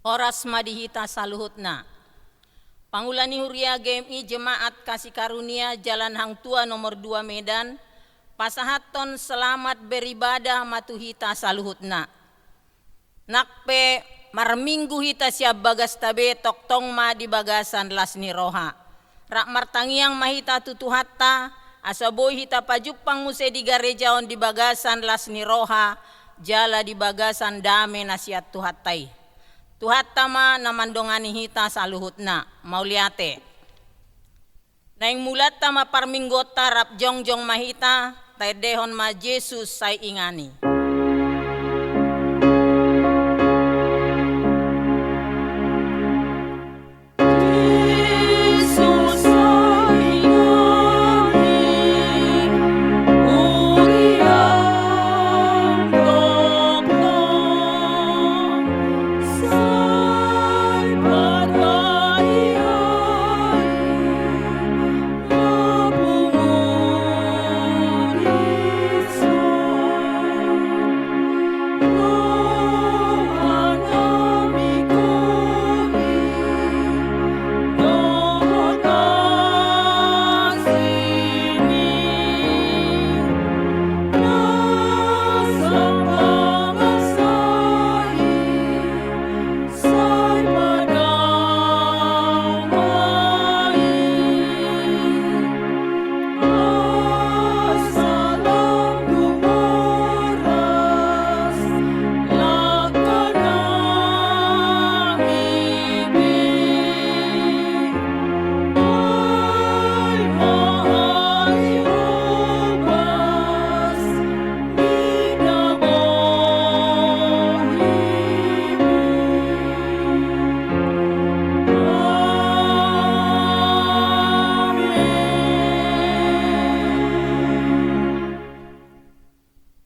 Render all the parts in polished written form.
Oras madihita saluhutna. Pangulani Huria GMI Jemaat Kasih Karunia Jalan Hang Tua nomor 2 Medan, pasahaton selamat beribadah matuhita saluhutna. Nakpe marminggu hita siap bagas tabe tok tongma di bagasan lasni roha. Rak martangiang mahita tutuhatta asaboy hita pajupang muse di garejaon di bagasan lasni roha jala di bagasan dame nasiat tuhattai. Tuhatta ma namandongani hita saluhutna mauliate. Naing mulat tama parminggota rap jongjong mahita taedehon ma Yesus say ingani.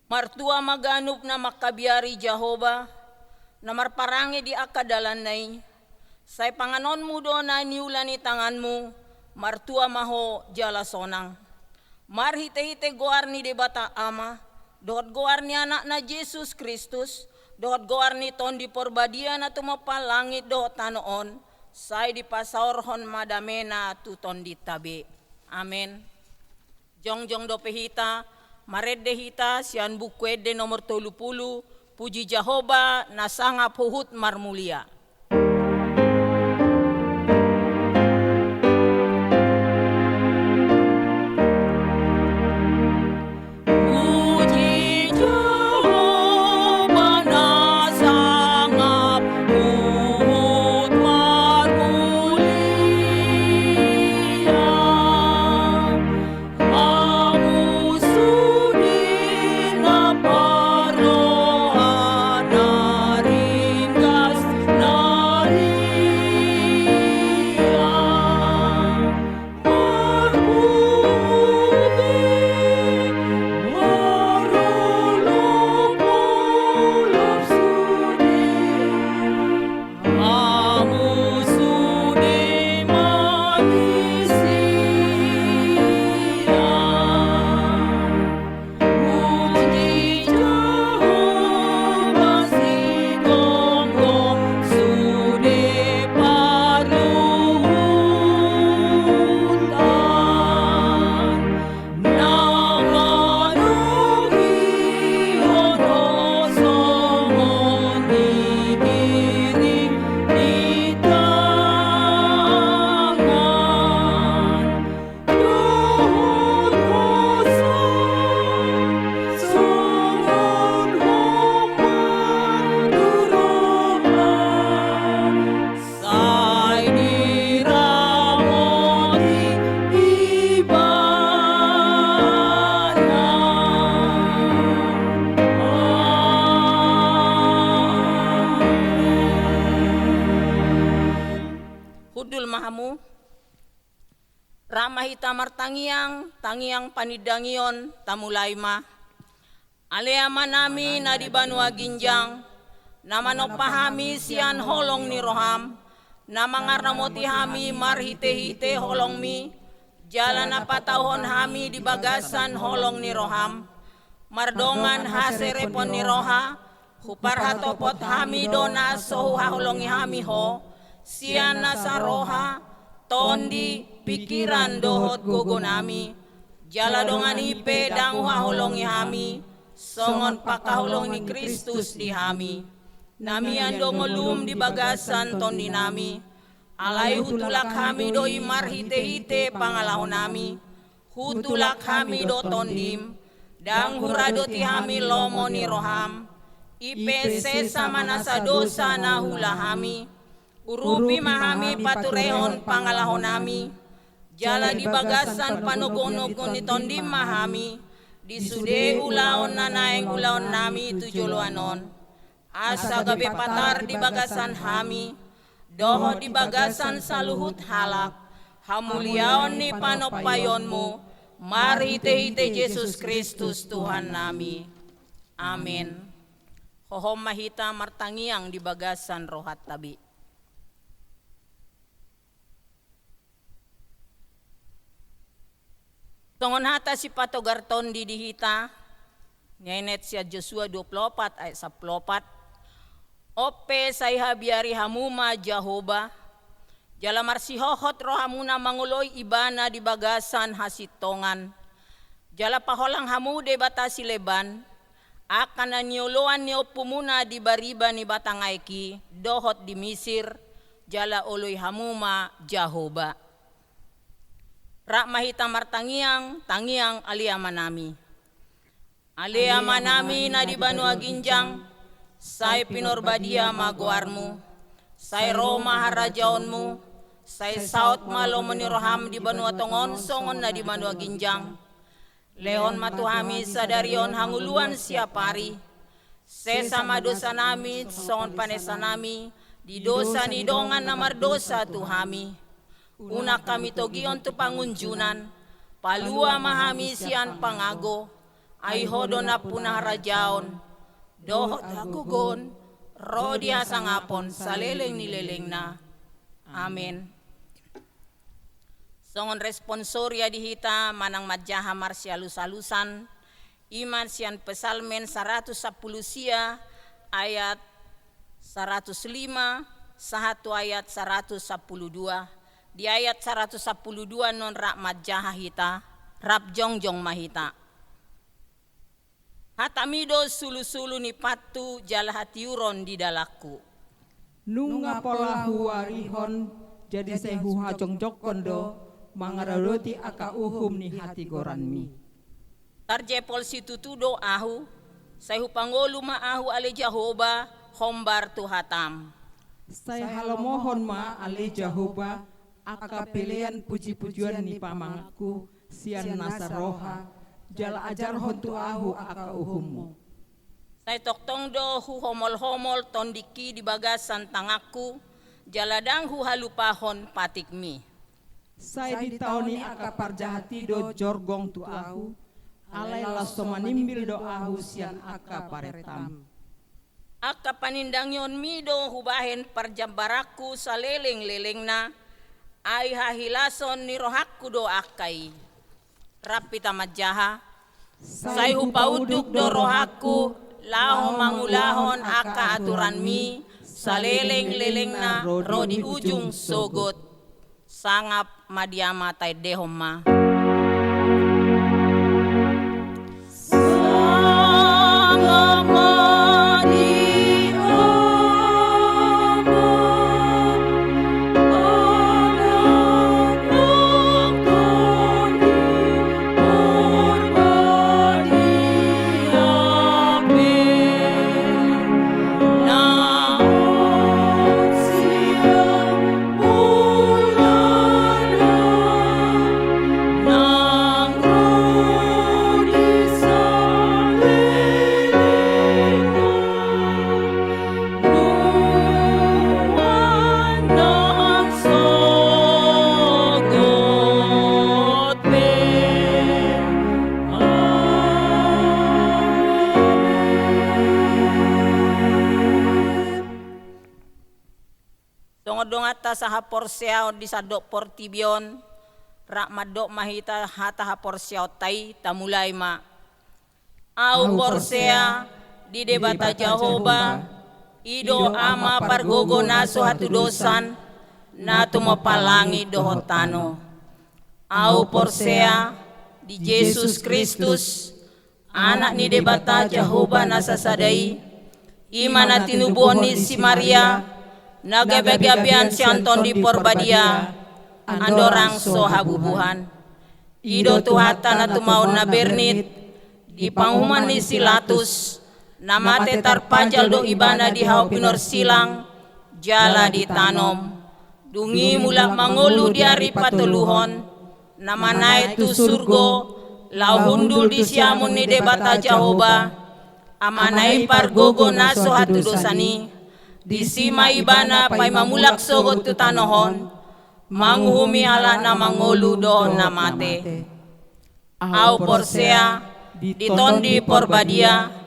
Martua maganup na makabiari Jehova, na marparangi di akadalan nay, say panganon mo do na niulani tanganmu, martua maho jala sonang. Marhite-hite goar ni debata ama, dohot goar ni anak na Jesus Kristus, dohot goar ni tondi porbadia na tumapal langit dohot tanoon, say di pasaorhon madamena tuton di tabi. Amen. Jongjong do pehita, maredde hita sian bukwede nomor 30 puji Jehova na sangap huhut marmulia. Mahamu ramahita martangiang tangiang panidangion tamulaima aleama nami na di banua ginjang namanopahami sian holong ni roham namangarnamoti hami marhite-hite holong mi jalan apa tahun hami di bagasan holong ni roham mardongan haserepon ni roha huparhatopot hami dona sohu haholongi hami ho, siana saroha, tondi pikiran dohot gogonami, jala dongan ipe dang haholongi hami, songon pakahulongi Kristus di hami. Nami andongolum di bagasan tondi nami, alai hutulak kami do imar hite-hite pangalahon nami, hutulak kami do tondim, dang huradoti hami lomoni roham, IPC sama nasa dosa na hula hami, urupi mahami paturehon pangalahon nami, jala di bagasan panogon-nogon ni tondim mahami, di sude ulaon na naeng ulaon nami tujoloanon, asa gabe patar di bagasan hami, doho di bagasan saluhut halak, hamuliaon ni panopayonmu, mari hite-hite Yesus Kristus Tuhan nami. Amin. Hohom mahita martangiang di bagasan rohat tabi. Tongon hata si patogarton di dihita, nyenet siya Joshua 24 ayat 14, Ope sayha biari hamuma Jahoba, jala marsihohot rohamuna manguloy ibana di bagasan hasitongan, jala paholang hamude batasi leban, akan nanyoloan niyo pumuna di bariba ni batangaiki, dohot di Misir, jala oloy hamuma Jahoba. Rak mahita martangiang, tangiang aliamanami. Aliamanami na di Banua Ginjang, say pinorbadia maguarmu, say Roma harajaonmu, say saut malo meniroham di Banua Tongon songon na di Banua Ginjang, lehon matuhami sadarion hanguluan siapari, sesama dosa nami songon panesa nami, di dosa ni dongan namar dosa tuhami, una kami togion tu pangunjunan, palua mahami sian pangago, ay hodo na punah rajaon, dohot hagugon, rodi hasangapon, saleleng nileleng na. Amin. Songon responsoria dihita manang madjaha marsialus-alusan, iman sian pesalmen 110 sia ayat 105, sahatu ayat 112. Di ayat 112 non rak madjaha hita, rap jongjong mahita. Hatamido sulu-sulu ni patu jala hatiuron di dalaku. Nunga pola huarihon jadi sehu hajong jokondo mangararoti aka uhum ni hati goranmi. Tarjepol situtudo ahu, sehu pangolu ma ahu ale Jahoba hombar tu hatam. Saya halomohon ma ale Jahoba aka pilihan puji-pujian ni pamangaku sian nasaroha. Jala ajar hontu ahu aka uhummu. Saya toktong do hu homol-homol tondiki di bagasan tangaku, jaladang hu halupahon patikmi. Saya di tahun ini aka parjahati do jorgong tu ahu, alai lasto manimbil do ahu sian aka paretam. Aka panindangyon mi do hubahen parjambaraku saleleng-leleng na, ay hahilason ni rohakku do akai. Rapita majaha, say hupauduk do rohaku, laho mangulahon aka aturan mi, saleleng-leleng na rodi ujung sogot, sangap madiama tay dehoma. Dongata sa haporsiao di sadok portibion, rak madok mahita hata haporsiao tay tamulay ma. Au porsea di debata Jehovah, ido ama pargogo naso hatu dosan, na tumapalangi dohotano. Au porsea di Jesus Kristus, anak ni debata Jehovah nasasadai, ima na tinubuhon ni si Maria, nagabi-gabian si Anton di Porbadia, andorang so habubuhan. Ido tuhata na tumaon na bernit, di panghuman ni Silatus, na mate tarpajal do ibana di hau pinor silang, jala di tanom, dungi mula mangolu di ari patuluhon, na manay tu surgo, lauhundul di siamun ni debata Jehovah, amanay pargogo naso hatu dosani, di sima ibana pay mamulak sogot tu tanohon, manghumi ala na mangolu do na mate. Au porsea, di tondi Porbadia,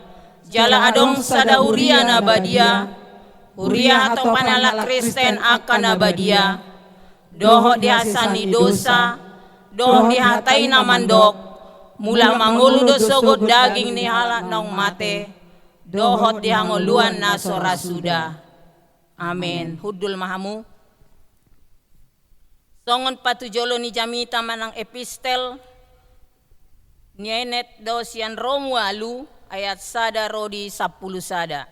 jala adong sada huria na badia, huria atau panala Kristen akan na badia, doho diasani dosa, doho dihatai na mandok, mula mangulu do sogot daging ni halak nong mate, dohot dihangoluan na sorasuda. Amin. Hudul mahamu. Songon patujolo ni jamita manang epistel, nienet dosian Romualu ayat sada rodi 10 sada.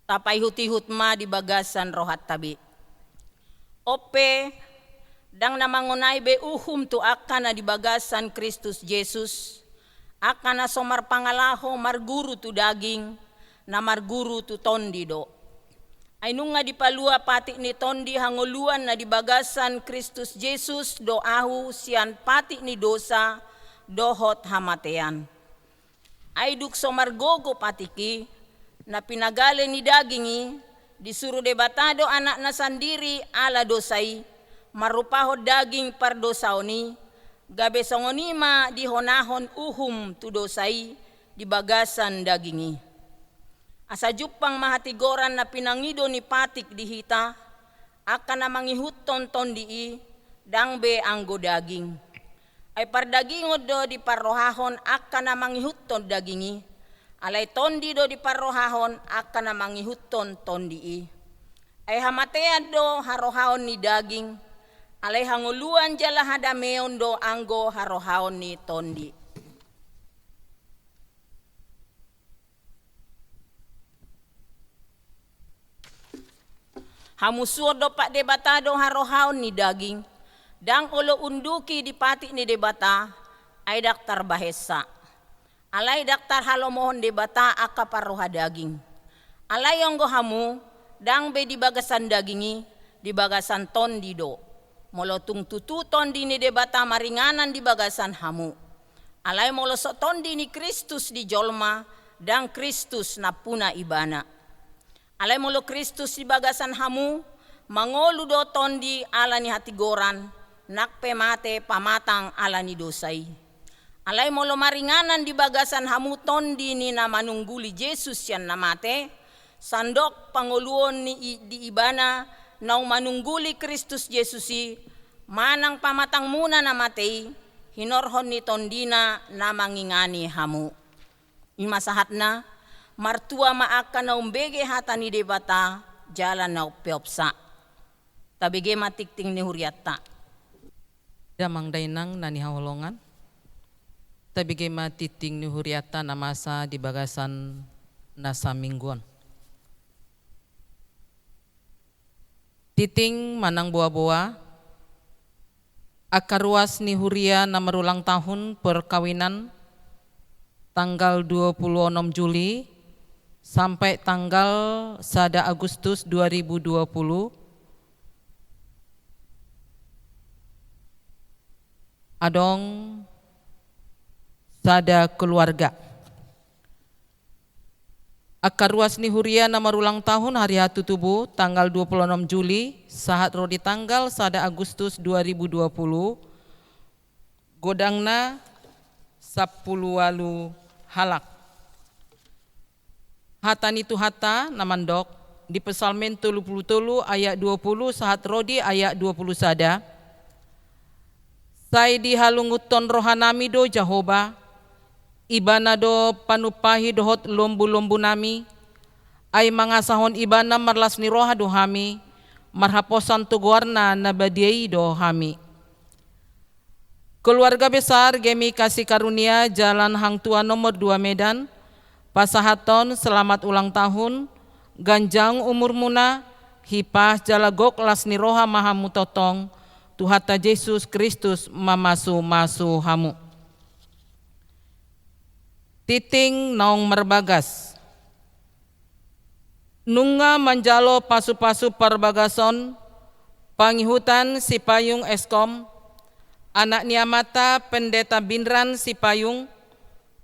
Tapai hutihut ma di bagasan rohat tabi. Ope dang namangunay be uhum tu akan na di bagasan Kristus Jesus, akan na somar pangalaho marguru tu daging, na marguru tu tondi do. Ay nung nga di palua pati ni tondi hanguluan na di bagasan Kristus Jesus do ahu sian pati ni dosa dohot hamatean. Ay duk somargogo patiki na pinagale ni dagingi disuruh debatado anak na sandiri ala dosai marupahod daging pardosaoni gabe songonima dihonahon uhum tu dosai di bagasan dagingi. Asa jupang mahatigoran na pinangido ni patik dihita, akan na mangihut tonton dii, dangbe anggo daging. Ay pardagingod do di parrohahon, akan na mangihut ton dagingi. Alay tondi do di parrohahon, akan na mangihut ton dii. Ay hamatean do harohahon ni daging, alay hanguluan jala hadameon do anggo harohahon ni tondi. Hamusuo do pak debatado harohaon ni daging, dang ulo unduki di pati ni debata, ay daktar bahesa. Alay daktar halomohon debata aka parroha daging. Alay yonggo hamu, dang be di bagasan dagingi, di bagasan tondi do. Molotung tutu tondi ni debata maringanan di bagasan hamu. Alay molosok tondi ni Kristus di jolma, dang Kristus na puna ibana. Alay molo Kristus di bagasan hamu, mangolu do tondi ala ni hatigoran, nakpe mate pamatang ala ni dosai. Alay molo maringanan di bagasan hamu tondi ni na manungguli Jesus yan namate, sandok panguluon ni di ibana, naung manungguli Kristus Jesusi, manang pamatang muna namatei, hinorhon ni tondina na mangingani hamu. Imasahat na, martua maaka na umbege hata ni debata jalan na upiopsa. Tabige matikting ni huriata. Damang dainang na nihahulongan. Tabige matiting ni huriata na masa di bagasan nasa mingguan. Titing manang buah-buah. Akaruas ni huria na marulang tahun perkawinan tanggal 26 Juli sampai tanggal 1 Agustus 2020 adong sada keluarga. Akaruas ni huria na marulang tahun hari hatu tubuh tanggal 26 Juli saat rodi tanggal 1 Agustus 2020 godangna 10 halak. Hatan itu hata namandok di Pesalmen 30 ayat 20 saat rodi ayat 20 sada. Sai di halunguton rohanami do Jehovah, ibana do panupahi dohot lombu-lombu nami, ay mga sahon ibana marlas ni roha do hami, marhaposan tuguarna na badiay do hami. Keluarga besar Gemi Kasih Karunia Jalan Hang Tua nomor 2 Medan, pasahaton selamat ulang tahun, ganjang umur muna, hipah jalagok lasni roha mahamutotong, Tuhata Yesus Kristus mamasu-masu hamu. Titing naong merbagas, nunga manjalo pasu-pasu perbagason, pangihutan si payung eskom, anak niamata pendeta Binran si payung,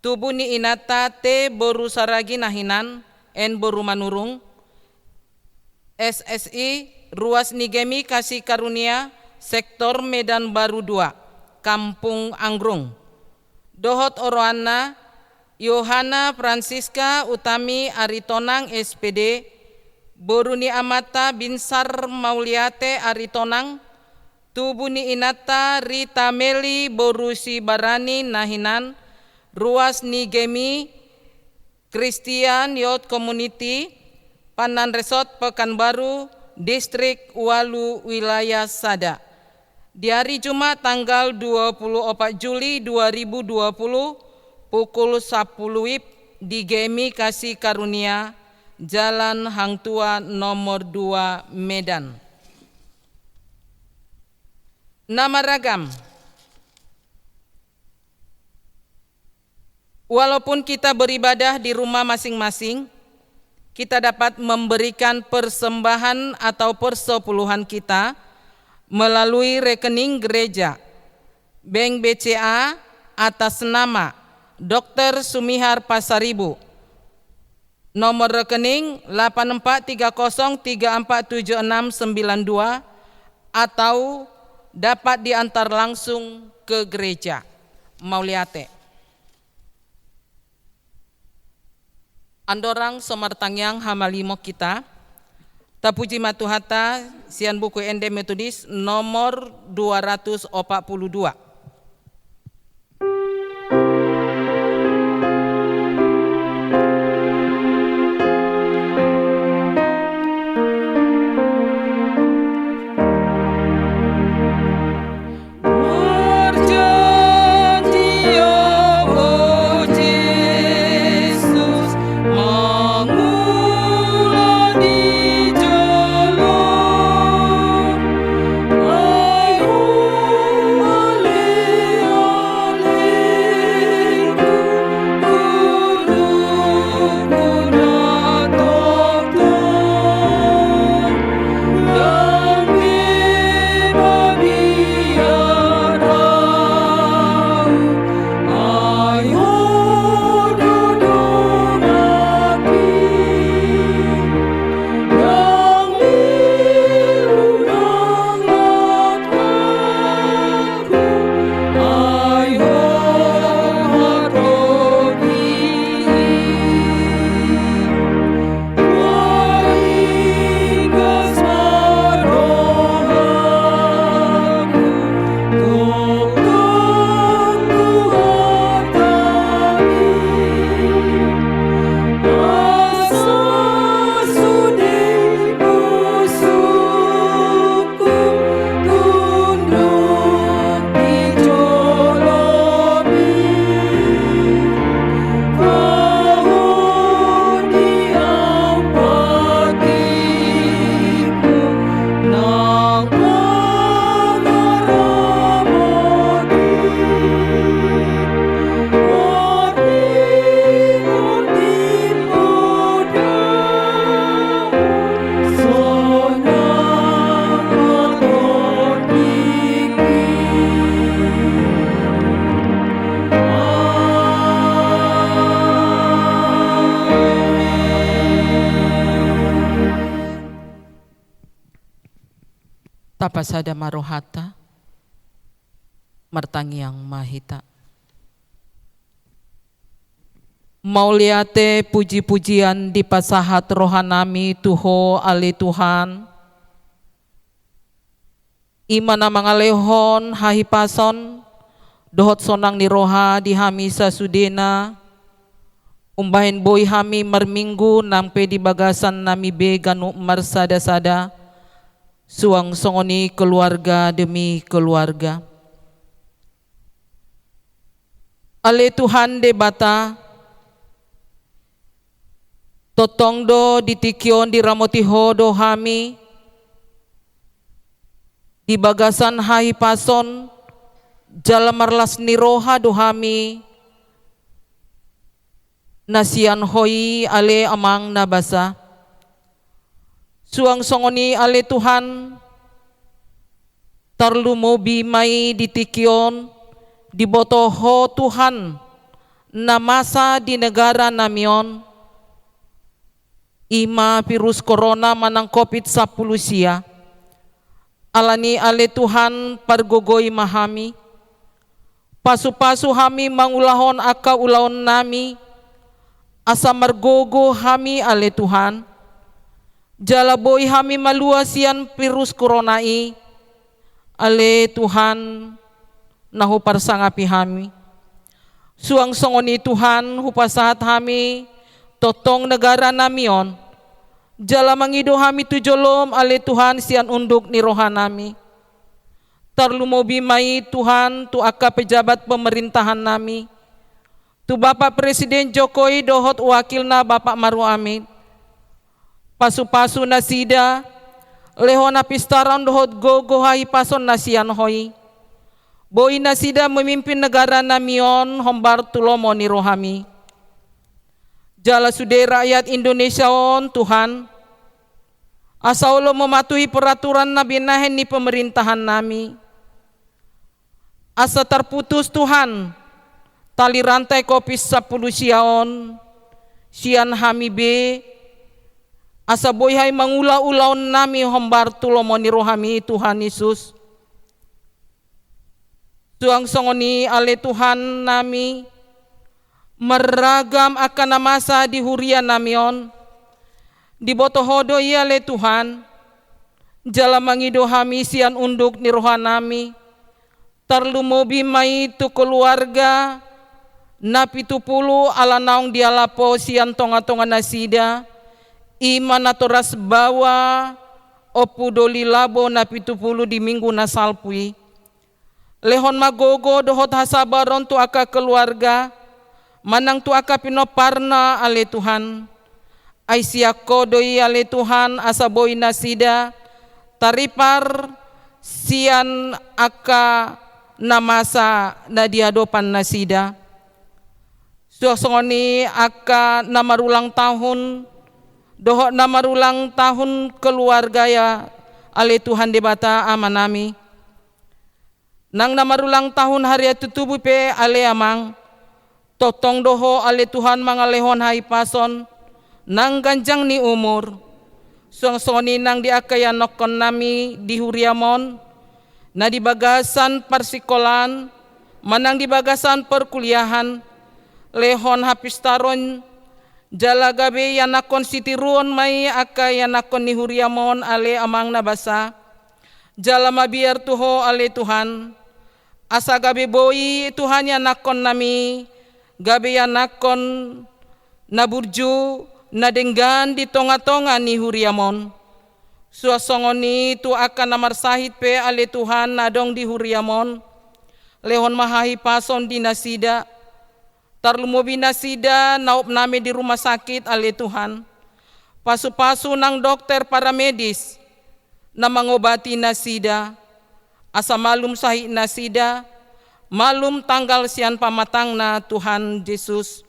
tubuh ni inata te boru saragi nahinan, en boru manurung, SSI Ruas ni Gemi Kasih Karunia, Sektor Medan Baru 2, Kampung Anggrung. Dohot Oroana, Yohana Francisca Utami Aritonang SPD, boru ni amata Binsar Mauliate Aritonang, tubuh ni inata Rita Meli Borusi Barani Nahinan, Ruas ni Gemi Christian Youth Community, Panan Resort Pekanbaru, Distrik Walu, Wilayah Sada. Di hari Jumat tanggal 24 Juli 2020 pukul 10 WIB di Gemi Kasih Karunia, Jalan Hang Tua nomor 2 Medan. Nama ragam. Walaupun kita beribadah di rumah masing-masing, kita dapat memberikan persembahan atau persepuluhan kita melalui rekening gereja Bank BCA atas nama Dr. Sumihar Pasaribu. Nomor rekening 8430347692 atau dapat diantar langsung ke gereja Mauliate. Andorang somartangyang hamalimo kita, tapuji matuhata sian buku ende metodis nomor 242. Tapasada marohata, martangyang mahita. Mauliate puji-pujian di pasahat rohanami tuho ali Tuhan. Imana mangalehon hahipason, dohot sonang ni roha di hami sasudena, umbahin boy hami marminggu nang pedi bagasan nami be ganu marsada-sada, suang songoni keluarga demi keluarga. Ale Tuhan de bata, totong do ditikyon di ramotiho do hami, di bagasan hai pason, jalamarlas ni roha do hami, nasian hoi ale amang nabasa. Suang songoni ale Tuhan, tarlu mobi mai ditikyon, dibotoho Tuhan, na masa di negara namion, ima virus corona manang COVID-10 sia, alani ale Tuhan pargogoy mahami, pasu-pasu hami mangulahon aka ulahon nami, asa margogo hami ale Tuhan, jalaboy hami maluasian virus coronai, ale Tuhan nahu parsangapi hami. Suang songoni Tuhan hupasahat hami, totong negara namion, jala mangido hami tujolom ale Tuhan sian unduk ni roha nami. Tarlu mobi mai Tuhan tu aka pejabat pemerintahan nami, tu Bapak Presiden Jokowi dohot wakilna Bapak Maru Amin, pasu-pasu nasida, lehona pistaran dohot gogo hai pason nasian hoi, boy nasida memimpin negara namion hombar tulomo ni rohami. Jala sude rakyat Indonesia on Tuhan, asa ulo mematuhi peraturan na binahen ni pemerintahan nami. Asa terputus Tuhan, tali rantai COVID-10 siaon, sian hami be, asa boy hai mangula-ulaon nami hombar tulomo ni rohami Tuhan Yesus. Tuang songoni ale Tuhan nami, meragam akan masa di huria namion, di botohodo ia le Tuhan, jala mangido hami sian unduk ni roha nami, tarlu mobi mai tu keluarga, napi tu pulu ala naung dialapo sian tonga-tonga nasida, iman atoras bawa, opu doli labo napi tu pulu di minggu nasalpui, lehon magogo dohot hasabaron tu aka keluarga, manang tu aka pinoparna ale Tuhan, ay siyako doi ale Tuhan asa boy nasida, taripar sian aka namasa na diadopan nasida. Suasongoni aka namarulang tahun, dohot namarulang tahun keluarga ya ale Tuhan debata amanami. Nang namarulang tahun hari tutubu pe ale amang, totong doho ale Tuhan mangalehon hai pason, nang ganjang ni umur, suang-songoni nang diakayan nokon nami di huriamon, na di bagasan persikolan, manang di bagasan perkuliahan, lehon hapis taron, jala gabe yanakon sitiruon mai akayanakon ni huriamon ale amang nabasa, jala mabiar tuho ale Tuhan, asa gabe boi Tuhan yanakon nami, gabe yanakon naburju nadenggan di tonga-tonga ni huriamon. Suasongoni tu akan namar sahid pe ale Tuhan nadong di huriamon, lehon mahahi pason di nasida, tarlumobi nasida naup name di rumah sakit ale Tuhan, pasu-pasu nang dokter para medis na mangobati nasida, asa malum sahih nasida, malum tanggal sian pamatang na Tuhan Yesus.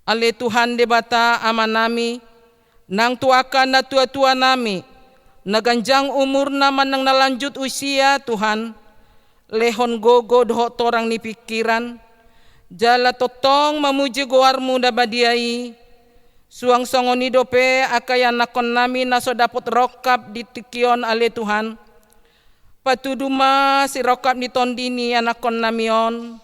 Ale Tuhan debata amanami, nang tuakan na tua-tua nami, naganjang umur naman nang nalanjut usia Tuhan, lehon gogo doho torang ni pikiran, jala totong mamuji goarmu da badiai, suang songoni dope akayan nakon nami naso dapot rokap di tikion ale Tuhan, patuduma si rokap ni tondini anakon namion,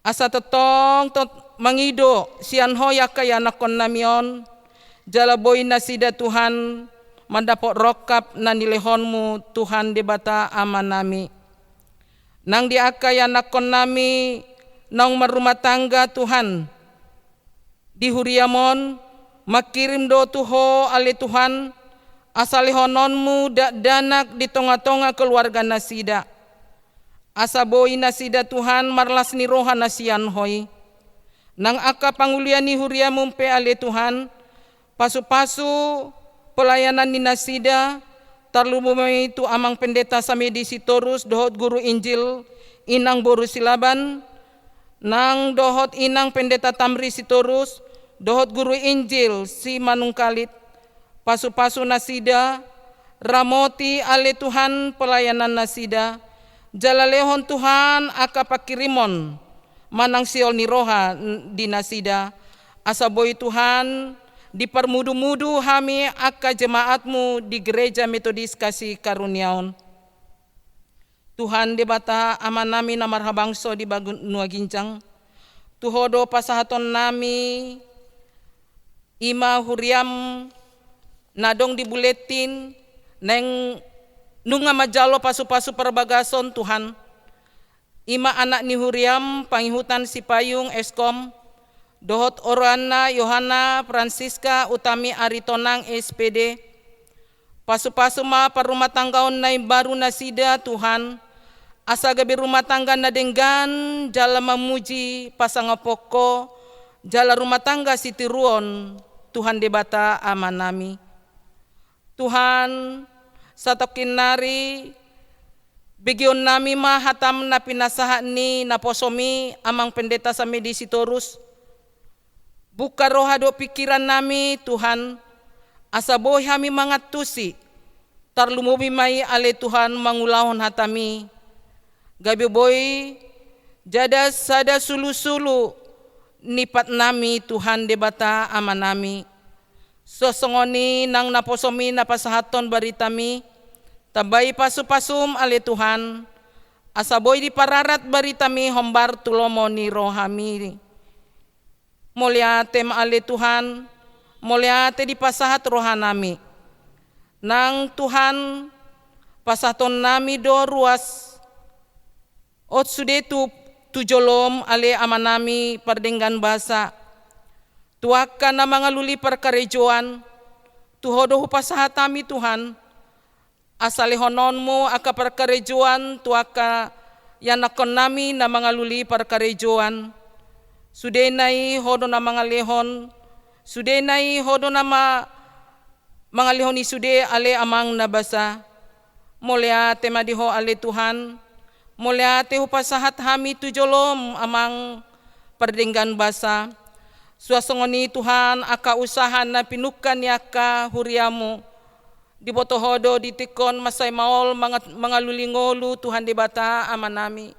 asa totong mangido sian hoya kaya nakon namion, jala boy nasida Tuhan mandapot rokap na nilehonmu Tuhan debata aman nami. nang diakaya nakon nami nang marumah tangga Tuhan di huriamon makirim do tuho ale Tuhan asalihononmu danak di tonga-tonga keluarga nasida asaboi nasida Tuhan marlas ni roha nasian hoi nang aka panguliani huriamum pe ale Tuhan pasu-pasu pelayanan ni nasida tarlumumay itu amang pendeta samedi sitorus dohot guru Injil inang boru silaban nang dohot inang pendeta Tamri sitorus dohot guru Injil si manungkalit pasu-pasu nasida ramoti ale Tuhan pelayanan nasida jalalehon Tuhan aka pakirimon manang siol ni roha di nasida asaboy Tuhan dipermudu-mudu hami aka jemaatmu di gereja Metodis Kasih Karuniaon. Tuhan debata aman nami namarhabangso di Banua Ginjang. Tuhodo pasahaton nami ima huriam nadong di buletin neng nunga majalo pasu-pasu perbagason Tuhan. Ima anak ni huriam pangihutan si payung eskom dohot Orana Yohana Francisca Utami Aritonang SPD pasu-pasu ma parumah tanggaon nai baru nasida Tuhan asa gabi rumah tangga na denggan jala memuji pasangapoko jala rumah tangga sitiruon Tuhan debata aman nami Tuhan satokin nari begion nami ma hatam na pinasaha ni naposomi amang pendeta samedi sitorus buka roha do pikiran nami Tuhan asa boy hami mangatusi tarlumubi mai ale Tuhan mangulahon hatami gabi boy jada sada sulu-sulu nipat nami Tuhan debata aman nami sosongoni nang naposomi napasahaton baritami tabai pasu-pasum ale Tuhan asa boy dipararat baritami hombar tulomo ni rohami mulyate ale Tuhan mulyate dipasahat rohanami nang Tuhan pasaton nami do ruas ot sude tujolom ale amanami pardenggan basa tuaka na mga luli perkarejoan tuhodo pasahatami Tuhan asalihononmu aka perkarejoan tuaka yanakon nami na mga luli perkarejoan sudenai hodo na mga lehon sudenai hodo na mga lehon ni sude ale amang nabasa mulya temadiho ale Tuhan mulya tehu pasahat hami tujolom amang perdenggan basa suasongoni Tuhan aka usahan na pinukan yaka huriamu di botohodo ditikon masay maol mga lulingolu Tuhan debata amanami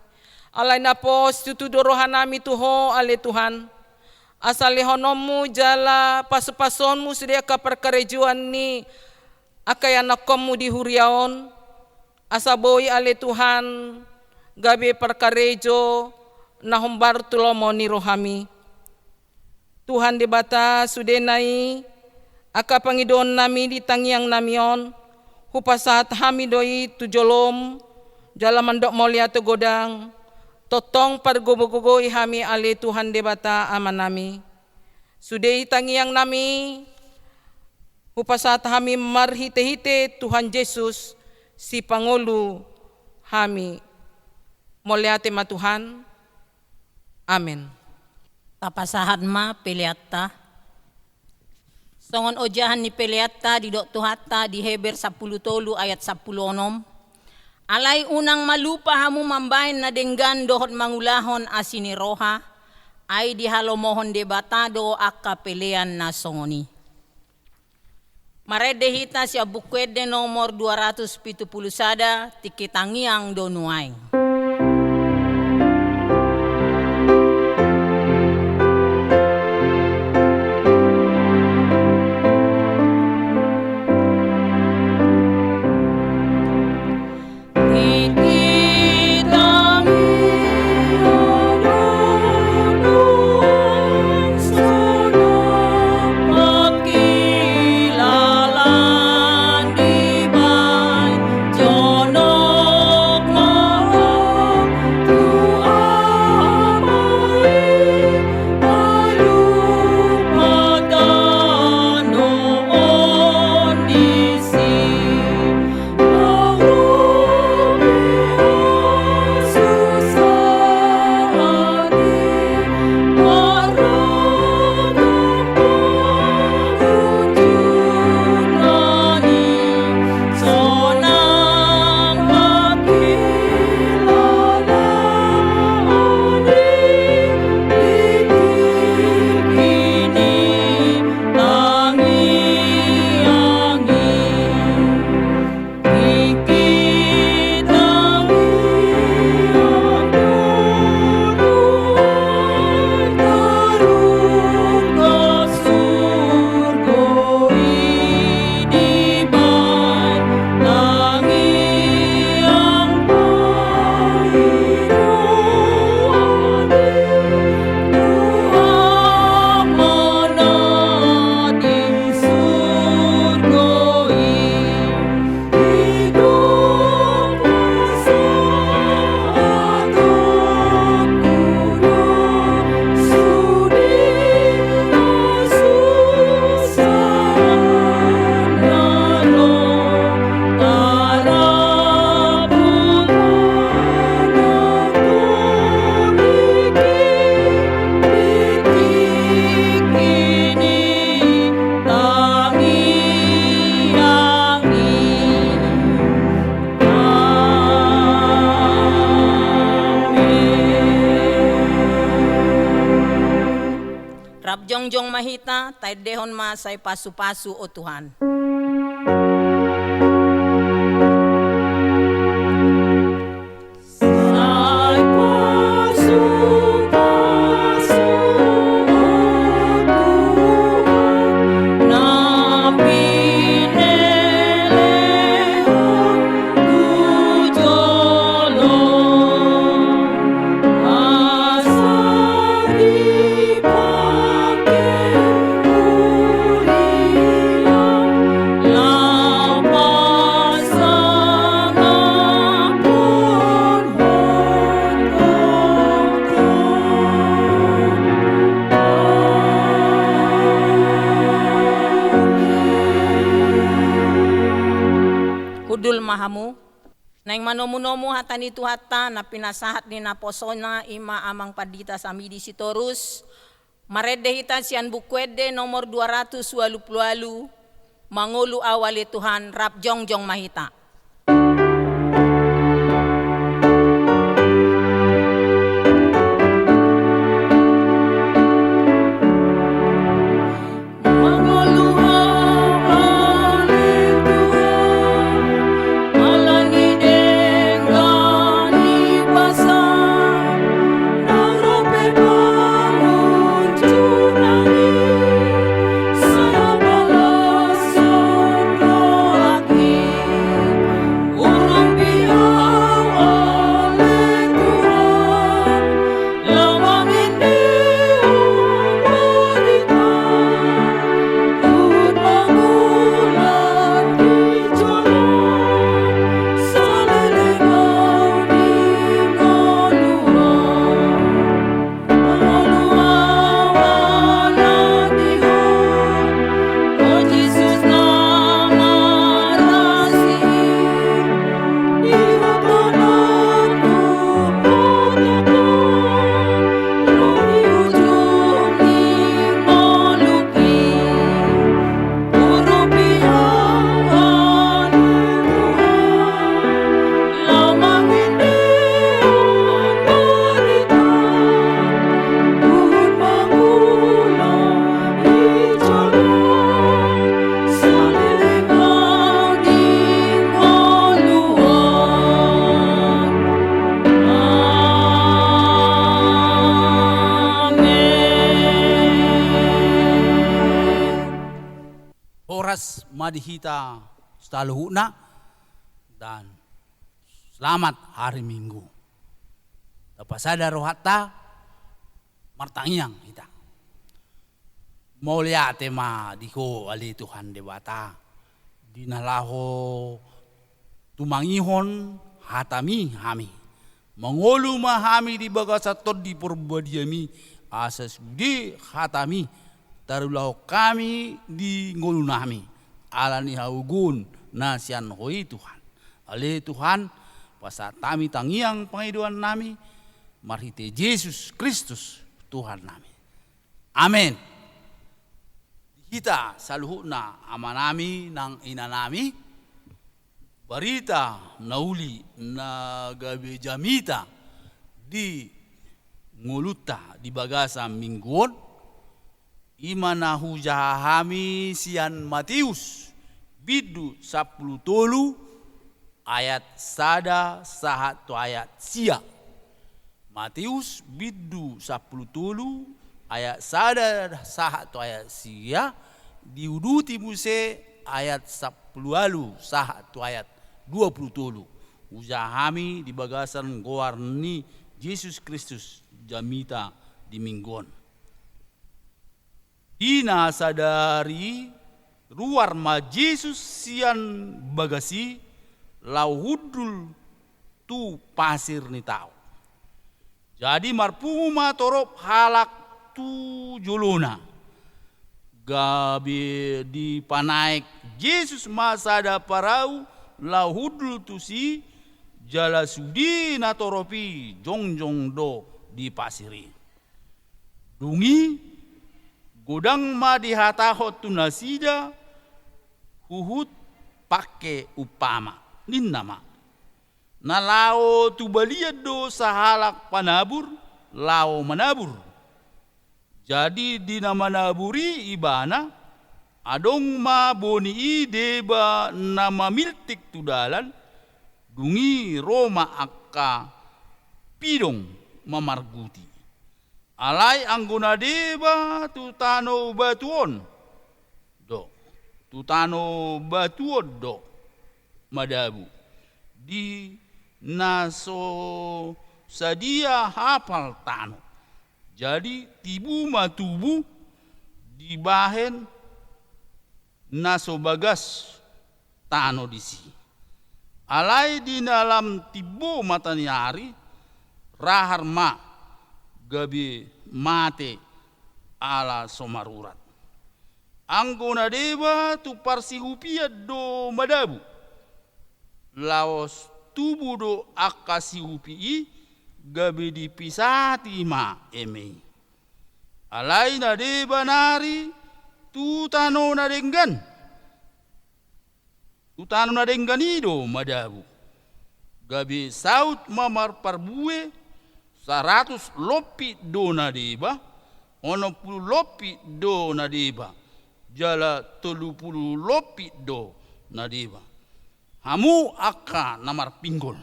alay na po tutudorohan nami tuho ale Tuhan asalihonomu jala pasupasonmu sedia ka perkarejuan ni akayanakommu di huriaon asaboy ale Tuhan gabi perkarejo nahumbar tulomo ni rohami Tuhan debata sudenai aka pangidon nami di tangiang namion hupasat hami doi tujolom jala mandok molia tegodang totong pargogo-gogo ihami ale Tuhan debata aman nami sudei tangiang nami hupasat hami marhite-hite Tuhan Yesus si Pangulu hami mulyate ma Tuhan amen Tapasahan ma peliatta songon ojahan ni peliatta di dok tuhata di Heber 10 tolu ayat 10 onom alay unang malupa hamu mambahin na denggan dohot mangulahon asini roha ay di halomohon debatado akka pelean na songoni maredehita siya bukwede nomor 270 sada tikitangiang donuay Jono jongjong mahita, taidehon ma say pasu-pasu o Tuhan. Hudul mahamu, naing manomu-nomu hatani tu hata na pinasahat ni naposona ima amang padita samidi sitorus, marede hita sian bukwede nomor 220 mangulu awali Tuhan rap jongjong mahita. Madihita staluhuna dan selamat hari Minggu. Tapasada rohata martangyang kita. Mulia tema diko ali Tuhan dewata. Dinalaho tumangihon hatami hami. Mangolu mahami di bagasatot di perbadiami asas di hatami tarulah kami di ngolunami. Alani haugun nasian hoi Tuhan. Ale Tuhan pasatami tangiang pengiduan nami marhite Yesus Kristus Tuhan nami. Amin. Kita saluhuna amanami nang inanami barita nauli na gabe jamita di nguluta di bagasa mingguon imana hujahami sian Matius bidu 10 ayat sada satu ayat sia. Matius bidu 10 ayat sada satu ayat sia diuduti muse ayat 10 satu ayat 20. Hujahami di bagasan goarni Yesus Kristus jamita di mingguon. Ina sadari ruar ma Yesus sian bagasi lauhudul tu pasir ni tau. Jadi marpuma torop halak tu juluna. Gabi di panaik Yesus masada parau lauhudul tu si jala sudi na toropi jongjong do di pasiri. Dungi godang ma dihatahot tu nasida huhut pake upama ninnama na lao tu baliad do sa halak panabur lao manabur Jadi di nama naburi ibana adong ma boni i deba nama miltik tudalan dungi Roma akka pidong mamarguti. Alai anggona deba tutano batuon do. Tutano batuon do madabu. Di naso sadia hafal tano. Jadi tibu matubu dibahen naso bagas tano disi. Alai di dalam tibu matanyari rahar ma gabi mate ala somarurat. Anggona deba tu parsihupia do madabu. Laos tubu do akasihupi gabi dipisati ma emei. Alai na deba nari tutano na denggan. Tutano na denggan ido madabu. Gabi saut mamar parbue 100 lopi do na deba. 90 lopi do na deba. Jala 30 lopi do na deba. Hamu akka namar pinggol.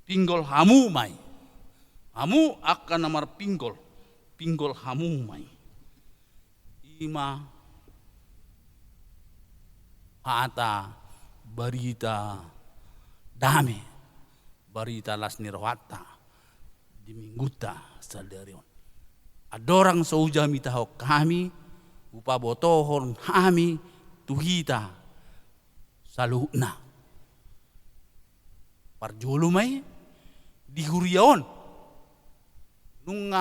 Pinggol hamu mai. Hamu akka namar pinggol. Pinggol hamu mai. Ima ata barita dame. Barita lasni rohata. Di mingguta sadarion. Adorang saujami taho kami. Upa botohon kami. Tuhita. Saluhna. Parjolo may dihuriaon nung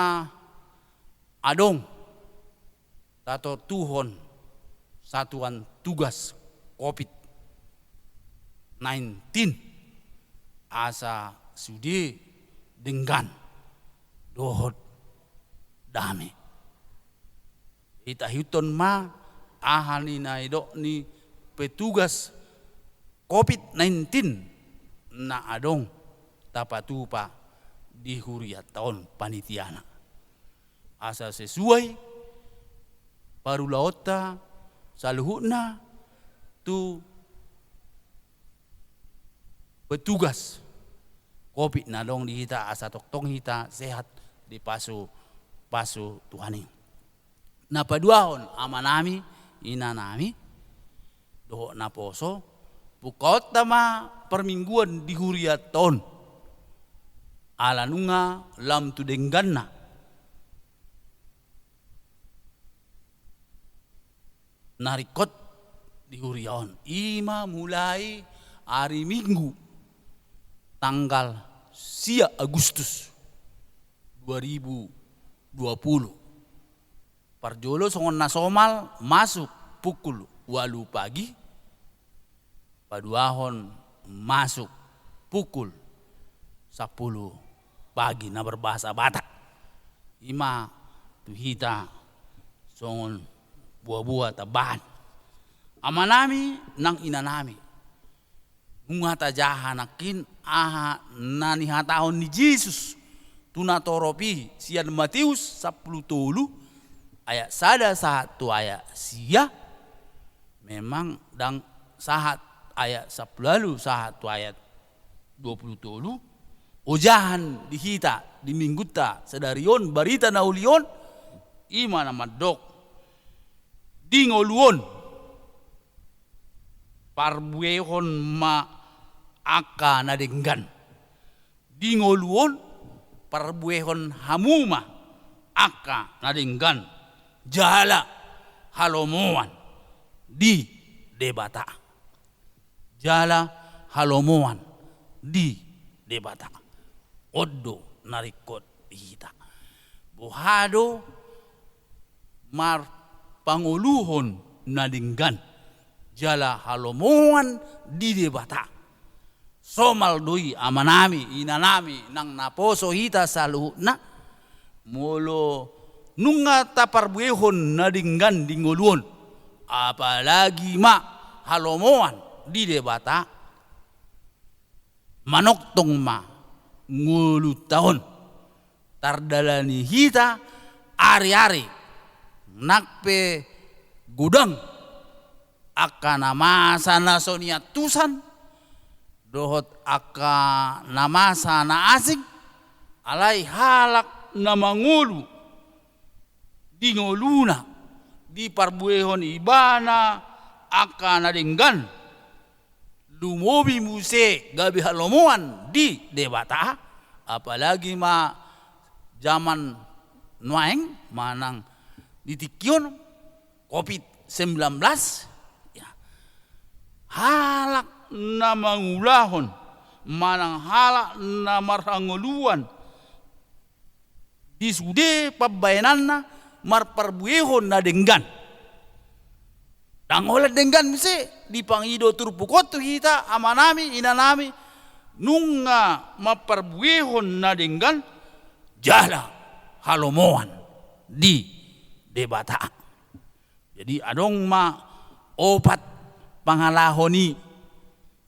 adong tato tuhon satuan tugas COVID-19 asa sudi denggan dohot dame itahiton ma ahani na idok ni petugas COVID-19 na adong tapatupa di huriat tahun panitiana. Asa sesuai parulaota saluhuna tu petugas COVID na dong di hita asa toktong hita sehat di pasu Tuhani. Na paduahon amanami inanami doho na poso pukaot tama permingguan di huriat tahun alanunga lam tu dengganna narikot di huriaon ima mulai hari Minggu tanggal 4 Agustus 2020 parjolo songon nasomal masuk pukul 8 pagi paduahon masuk pukul 10 pagi na berbahasa Batak. Ima tuhita songon buah-buah tabahan. Amanami nang inanami. Ngata jahanakin aha nani hatahon ni Yesus tunatoropi sian Matius 10 tolu ayat sada satu ayat sia memang dang sahat ayat 10 lalu satu ayat 20 tolu ojahan dihita di mingguta sedarion barita naulion ima nama dok dingoluon parbuehon ma aka nadenggan dingoluon parbuehon hamuma aka nadenggan jala halomoan di debata jala halomoan di debata oddo narikot hita buhado mar panguluhon nadinggan jala halomoan di debata somal doi amanami inanami nang naposo hita saluhna molo nunga taparbuehon nadinggan dingoluon apalagi ma halomoan di debata manoktong ma ngulu tahun tardalani hita ari-ari nakpe gudang akan namasa na sonia tusan dohot aka namasa na asing alai halak na mangulu di ngoluna di parbuehon ibana aka nadenggan lumobi muse gabi halomuan di debata apalagi ma zaman nuaeng manang ditikyon COVID-19 ya. Halak na mangulahon manang halak na marangoluan disude pabayanan na marparbuehon na denggan dang oleh denggan misi di pangido turpukot tu kita amanami inanami nunga maparbuehon na denggan jala halomoan di debata. Jadi adong ma opat pangalahoni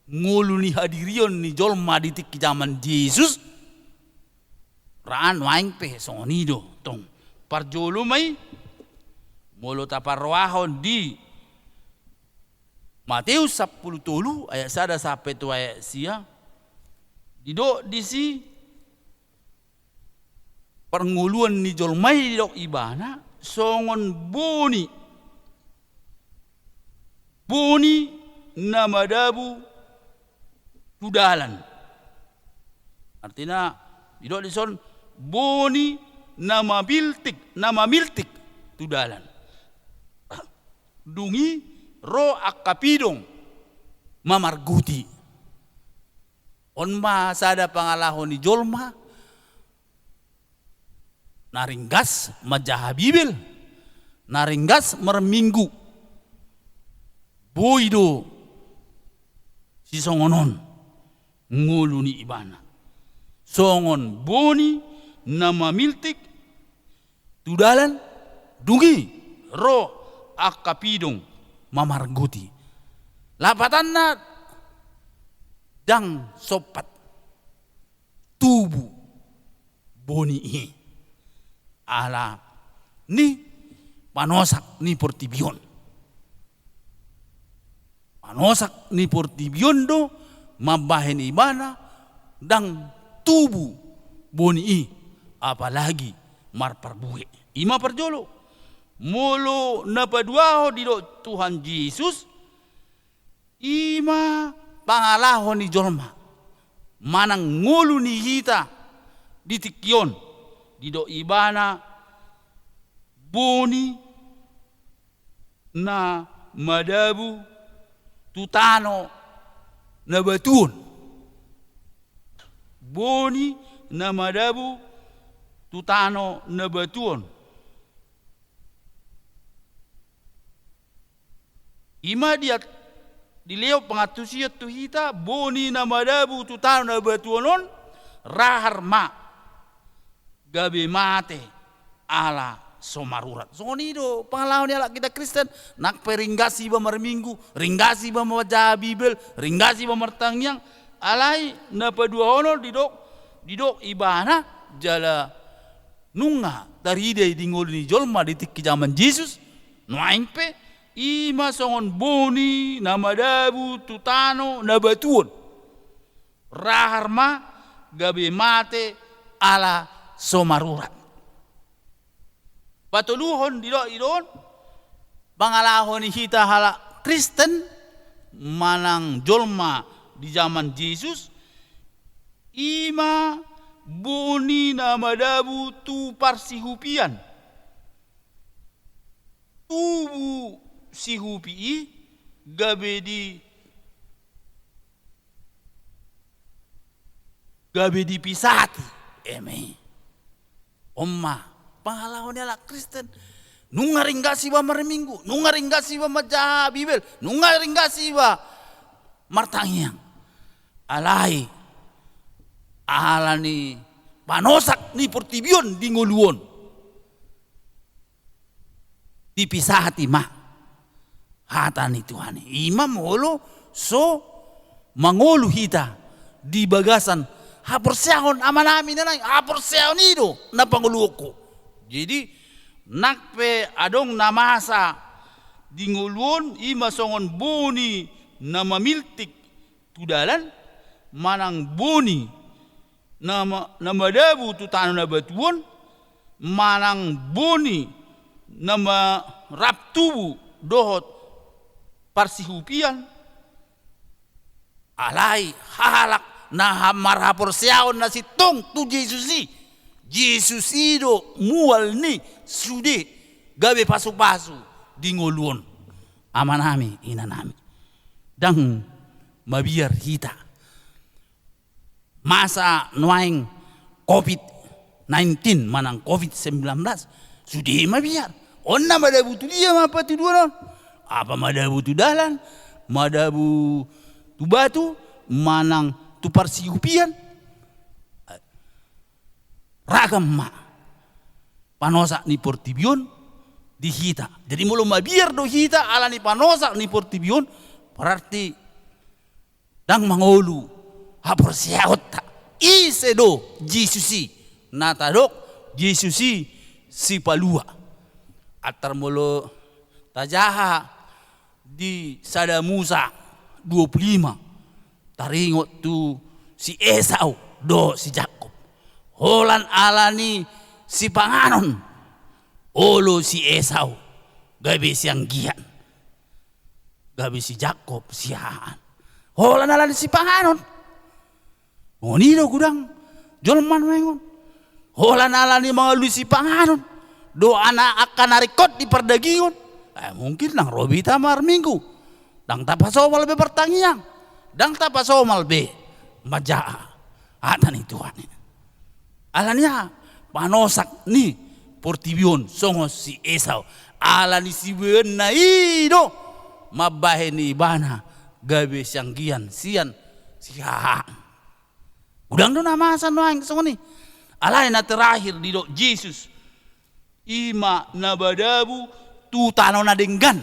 ngulu ni hadirion ni jolma ditik zaman Yesus raan waing pe songonido tong parjolo may molo taparwahon di Matius 10 ayat 1 sampai 2 ayat sia dido disi penguluan ni jolmai dok ibana songon boni namadabu tudalan artinya didok dison boni nama miltik tudalan dungi ro akapidong mamarguti onma sada pangalahon ni jolma naringgas majaha bibil naringgas merminggu boido si songonon ngulu ni ibana songon boni nama miltik tudalan dungi ro akapidong mamarguti lapatanna dang sopat tubuh boni ini ala ni panosak ni portibion do mabahen ibana dang tubuh boni i apalagi marparbuhe ima parjolo molo napaduaho di do Tuhan Yesus ima pangalahon ni jolma manang ngulu ni hita ditikyon dido ibana boni na madabu tutano na batuon boni na madabu tutano na batuon ima dia dileo pangatusia tuhita boni na madabu tutano na batuonon rahar ma gabe mate ala somarurat. Songonido pengalaman ala kita Kristen nak peringgasi ba marminggu, ringgasi ba mabaca Bibel, ringgasi ba martangyang alai na padua honor didok ibana jala nunga dari ide dingol ni jolma ditik zaman Yesus nuaing pe ima songon boni na madabu tutano na batuon raharma gabe mate ala somarurat. Patuluhon idon pangalahon hita hala Kristen manang jolma di zaman Yesus ima boni na madabu tu parsihupian tubu sihupi gabe di pisati eme omma pangalahon ala Kristen nunga ringgasi ba marminggu nunga ringgasi ba maca Bibel nunga ringgasi ba martangyang alai alani panosak ni portibion di ngoluon dipisah hati mah hatani Tuhan imam holo so mangolu hita di bagasan haporseahon amanami nanay haporseahon ido na panguluko jadi nakpe adong namasa dingulun ima songon boni nama miltik tudalan manang boni nama dabu tu tanu na batuon manang boni nama raptubu dohot parsihupian alai halak na marhapor siaon na sitong tu Jesus ido mual ni sude gabe pasu-pasu dingolun amanami inanami dang mabiar hita masa nuaing COVID-19 manang COVID-19 sudah mabiar onna madabu tu dia apa tu dua apa madabu tu dalan madabu tu batu manang tu parsiupian ragam ma panosa ni portibion di hita jadi mulu mabiar do hita ala ni panosa ni portibion berarti dang mangolu hapor siaota ise do Jesusi natadok Jesusi si palua atar mulu tajaha di sada Musa 25 taringot tu si Esau do si Jakob holan alani si panganon olo si Esau gabe siang gian gabe si Jakob siaan holan alani si panganon ngonido gudang jolman mengon holan alani mga si panganon do anak akan narikot di perdagingon mungkin nang robita mar minggu dang tapasomal be pertangiang dang tapasomal be majaa atan Tuhan alania panosak ni portibion songo si Esau alani si beuna ido mabahe ni bana gabe sanggian sian siha udang do namasan noang songo ni alai na terakhir di do Jesus ima nabadabu tu tano na denggan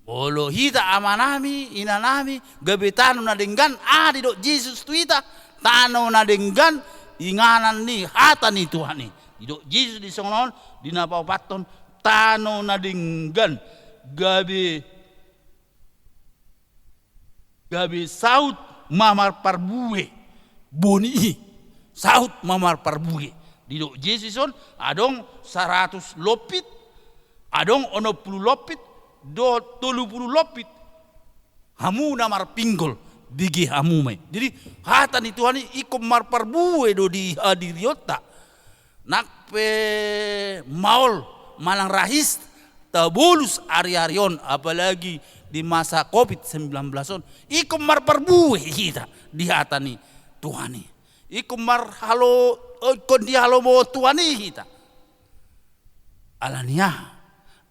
bolo hita amanami inanami gabe tano na denggan di do Jesus tu hita tano na denggan inganan ni hata ni Tuhan ni do Jesus di songon di napau paton tano na denggan gabe saut mamar parbue boni saut mamar parbue di do Jesus on adong 100 lopit adong 60 lopit do 30 lopit hamu namar pinggol digi hamu mai jadi hata ni Tuhan ikom mar parbue do di hadiriota nakpe maul malang rahis tabulus ari-arion apalagi di masa COVID-19 on ikom mar parbue kita di hata ni Tuhan ikom mar halo kon di halo mo Tuhan kita alania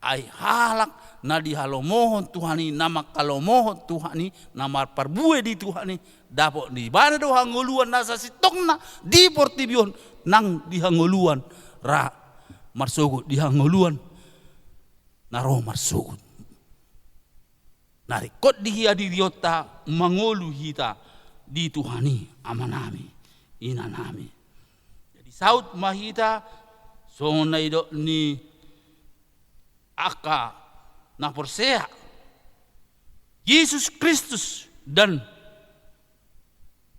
ai halak na di halo mohon Tuhani nama kalau mohon Tuhani nama parbue di Tuhani dapok di bana do hangoluan nasa sitongna di portibion nang di hangoluan ra marsugut di hangoluan naro marsugut narikot di hadiriota mangolu hita di Tuhani amanami inanami jadi saut mahita sona ido ni aka na porsea Yesus Kristus dan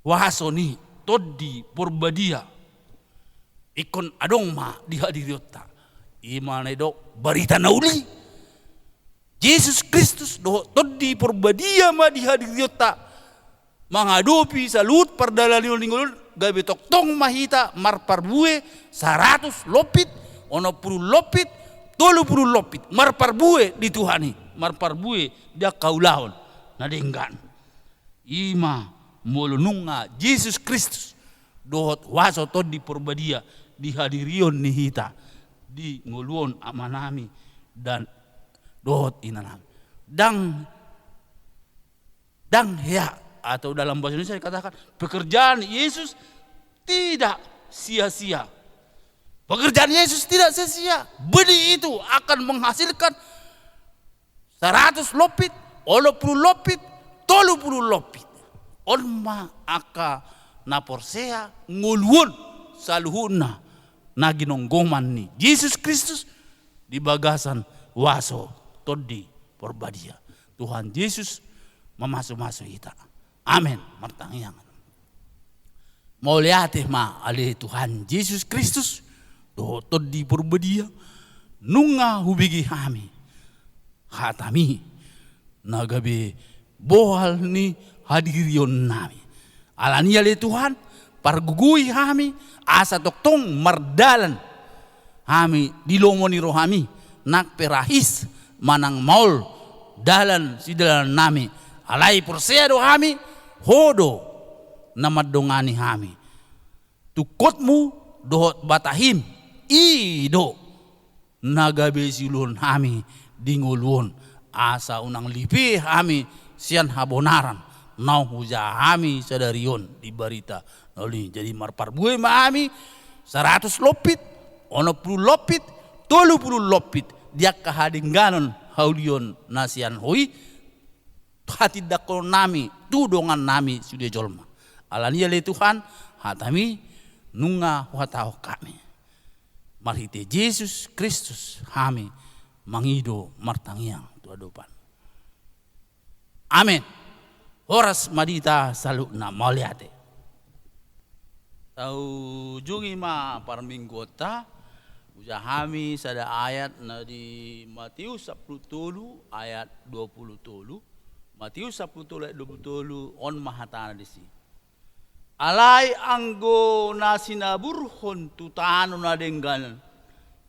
wahasoni todi porbadia ikon adong ma di hadiriota imana do barita nauli Yesus Kristus do todi porbadia ma di hadiriota menghadapi salut perdalalion ninggulun gabe toktong mahita mar parbue 100 lopit 60 lopit 30 lopit mar parbue di Tuhani mar parbue dia kaulahon na denggan ima molununga Yesus Kristus dohot waso to di porbadia di hadirion ni hita di nguluon amanami dan dohot inanam dang ya atau dalam bahasa Indonesia dikatakan pekerjaan Yesus tidak sia-sia. Pekerjaan Yesus tidak sia-sia. Benih itu akan menghasilkan 100 lopit, 80 lopit, 30 lopit. Olma aka naporsea nguluon saluhuna naginonggoman ni Yesus Kristus di bagasan waso todi porbadia. Tuhan Yesus memasuk-masuk kita. Amin. Martangiang. Mau lihat ma ali Tuhan Yesus Kristus do todi porbadia nunga hubigi kami. Hatami nagabe bohal ni hadirion nami. Alania le Tuhan pargugui kami asa toktong mardalan kami dilomoni rohami nak perahis manang maul dalan si dalan nami alai persedo kami hodo namadongani kami tukotmu dohot batahim ido nagabe silun kami dingulun asa unang lipi kami sian habonaran nau huja kami sadarion di barita noli jadi marparbue kami 100 lopit ono 10 lopit 30 lopit dia kahadingganon haulion nasian hoi hati dakon nami tudongan nami sudah jolma alania le Tuhan hatami nunga watao kami marhite Yesus Kristus kami mangido martangiang tuadopan. Amin. Horas madita salukna maliate. Tau jungi ma parminggota uja kami sada ayat na di Matius 10 ayat 20. Matius 10 ayat 20 on mahatana disi. Alai anggo na sinaburhon tutano na denggan.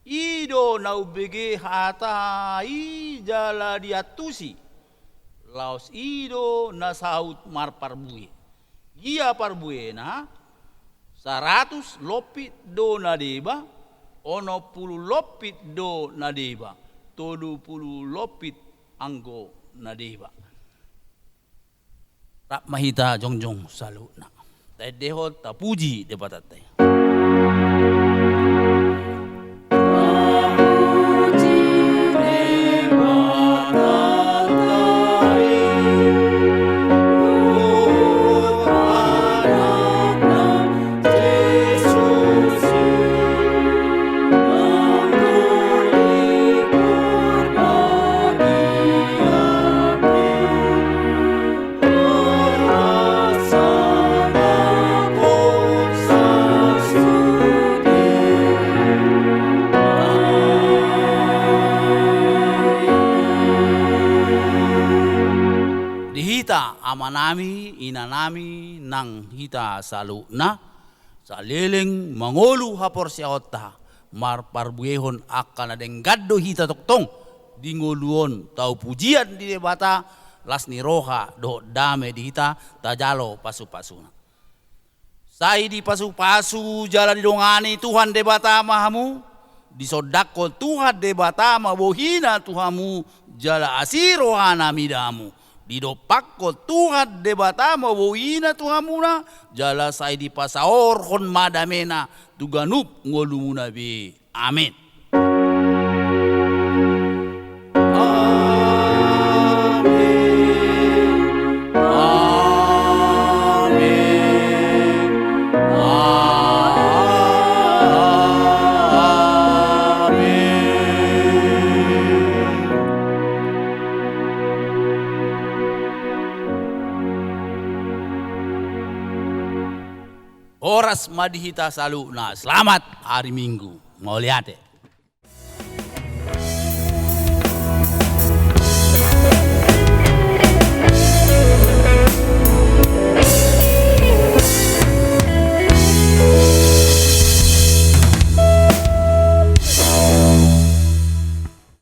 Ido na ubege hata i jala diatusi. Laos ido na saut mar parbue. Gia parbue na 100 lopit do na deba. Ono 10 lopit do na deba. 30 lopit anggo na deba. Tak mahita jongjong salut na. Tai dehot ta puji debat tai. Amanami inanami nang hita saluna saleleng mangolu hapor siota mar parbuehon akan adeng gaddo hita toktong dingoluon tau pujian di debata lasni roha do dame di hita tajalo pasu-pasuna sai di pasu-pasu jalan dongani Tuhan debata mahamu disodako Tuhan debata mabohina Tuhamu jala asirohana midamu didopakko Tuhan debata mawina Tuhamuna jala sai di pasaor hon madamena tuganup ngolumuna be. Amin. Horas madihita saluna. Selamat hari Minggu. Mau lihat ya?